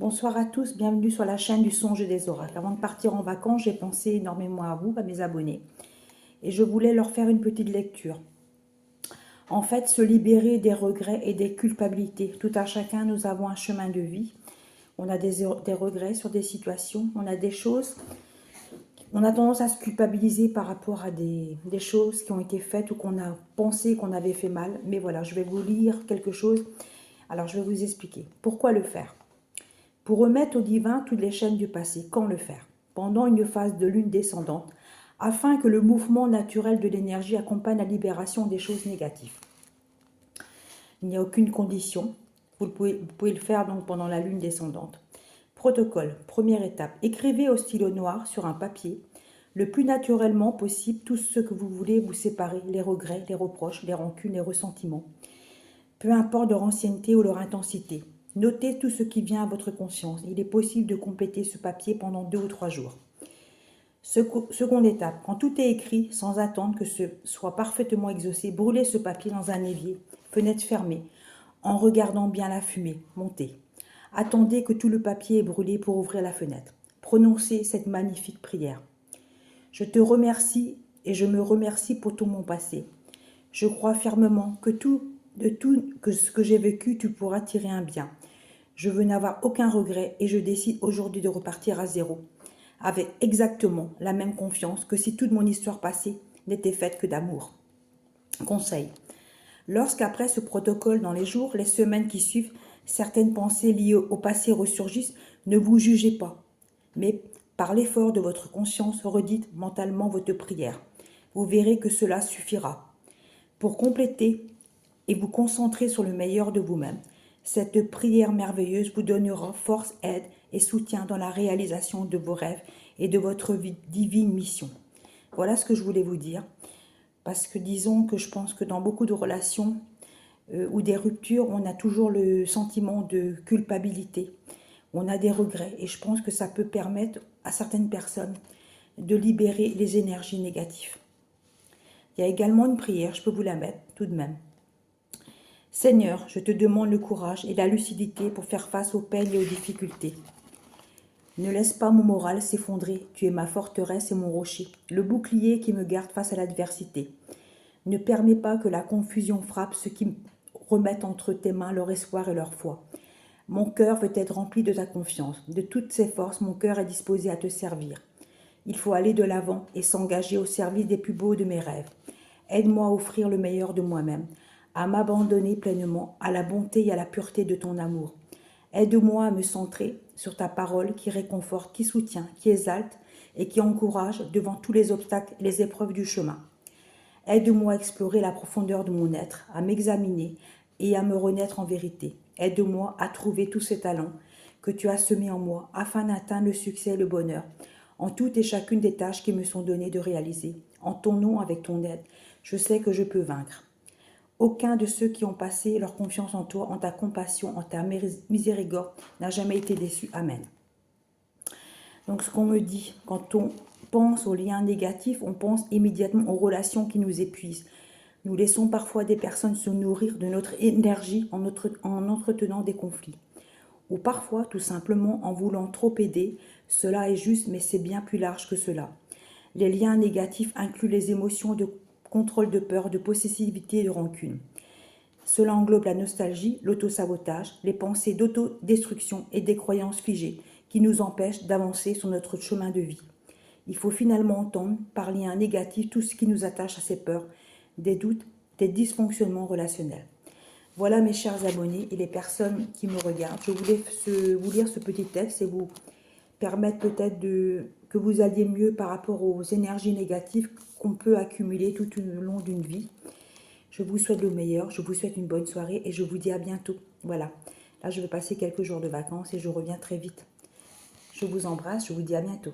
Bonsoir à tous, bienvenue sur la chaîne du Songe et des Oracles. Avant de partir en vacances, j'ai pensé énormément à vous, à mes abonnés. Et je voulais leur faire une petite lecture. En fait, se libérer des regrets et des culpabilités. Tout à chacun, nous avons un chemin de vie. On a des regrets sur des situations, on a des choses. On a tendance à se culpabiliser par rapport à des choses qui ont été faites ou qu'on a pensé qu'on avait fait mal. Mais voilà, je vais vous lire quelque chose. Alors, je vais vous expliquer. Pourquoi le faire ? Pour remettre au divin toutes les chaînes du passé, quand le faire? Pendant une phase de lune descendante, afin que le mouvement naturel de l'énergie accompagne la libération des choses négatives. Il n'y a aucune condition. Vous pouvez le faire donc pendant la lune descendante. Protocole, première étape. Écrivez au stylo noir sur un papier, le plus naturellement possible, tout ce que vous voulez vous séparer, les regrets, les reproches, les rancunes, les ressentiments. Peu importe leur ancienneté ou leur intensité. Notez tout ce qui vient à votre conscience. Il est possible de compléter ce papier pendant 2 ou 3 jours. Seconde étape, quand tout est écrit, sans attendre que ce soit parfaitement exaucé, brûlez ce papier dans un évier, fenêtre fermée, en regardant bien la fumée monter. Attendez que tout le papier est brûlé pour ouvrir la fenêtre. Prononcez cette magnifique prière. Je te remercie et je me remercie pour tout mon passé. Je crois fermement que ce que j'ai vécu, tu pourras tirer un bien. Je veux n'avoir aucun regret et je décide aujourd'hui de repartir à zéro, avec exactement la même confiance que si toute mon histoire passée n'était faite que d'amour. Conseil. Lorsqu'après ce protocole, dans les jours, les semaines qui suivent, certaines pensées liées au passé ressurgissent, ne vous jugez pas, mais par l'effort de votre conscience, redites mentalement votre prière. Vous verrez que cela suffira. Pour compléter et vous concentrer sur le meilleur de vous-même, cette prière merveilleuse vous donnera force, aide et soutien dans la réalisation de vos rêves et de votre divine mission. Voilà ce que je voulais vous dire. Parce que disons que je pense que dans beaucoup de relations ou des ruptures, on a toujours le sentiment de culpabilité. On a des regrets et je pense que ça peut permettre à certaines personnes de libérer les énergies négatives. Il y a également une prière, je peux vous la mettre tout de même. Seigneur, je te demande le courage et la lucidité pour faire face aux peines et aux difficultés. Ne laisse pas mon moral s'effondrer, tu es ma forteresse et mon rocher, le bouclier qui me garde face à l'adversité. Ne permets pas que la confusion frappe ceux qui remettent entre tes mains leur espoir et leur foi. Mon cœur veut être rempli de ta confiance. De toutes ses forces, mon cœur est disposé à te servir. Il faut aller de l'avant et s'engager au service des plus beaux de mes rêves. Aide-moi à offrir le meilleur de moi-même, à m'abandonner pleinement à la bonté et à la pureté de ton amour. Aide-moi à me centrer sur ta parole qui réconforte, qui soutient, qui exalte et qui encourage devant tous les obstacles et les épreuves du chemin. Aide-moi à explorer la profondeur de mon être, à m'examiner et à me renaître en vérité. Aide-moi à trouver tous ces talents que tu as semés en moi afin d'atteindre le succès et le bonheur en toutes et chacune des tâches qui me sont données de réaliser. En ton nom, avec ton aide, je sais que je peux vaincre. Aucun de ceux qui ont passé leur confiance en toi, en ta compassion, en ta miséricorde, n'a jamais été déçu. Amen. Donc ce qu'on me dit, quand on pense aux liens négatifs, on pense immédiatement aux relations qui nous épuisent. Nous laissons parfois des personnes se nourrir de notre énergie en entretenant des conflits. Ou parfois, tout simplement, en voulant trop aider. Cela est juste, mais c'est bien plus large que cela. Les liens négatifs incluent les émotions de contrôle de peur, de possessivité et de rancune. Cela englobe la nostalgie, l'autosabotage, les pensées d'autodestruction et des croyances figées qui nous empêchent d'avancer sur notre chemin de vie. Il faut finalement entendre, par lien négatif, tout ce qui nous attache à ces peurs, des doutes, des dysfonctionnements relationnels. Voilà mes chers abonnés et les personnes qui me regardent. Je voulais vous lire ce petit texte et vous permettre peut-être que vous alliez mieux par rapport aux énergies négatives qu'on peut accumuler tout au long d'une vie. Je vous souhaite le meilleur, je vous souhaite une bonne soirée et je vous dis à bientôt. Voilà, là je vais passer quelques jours de vacances et je reviens très vite. Je vous embrasse, je vous dis à bientôt.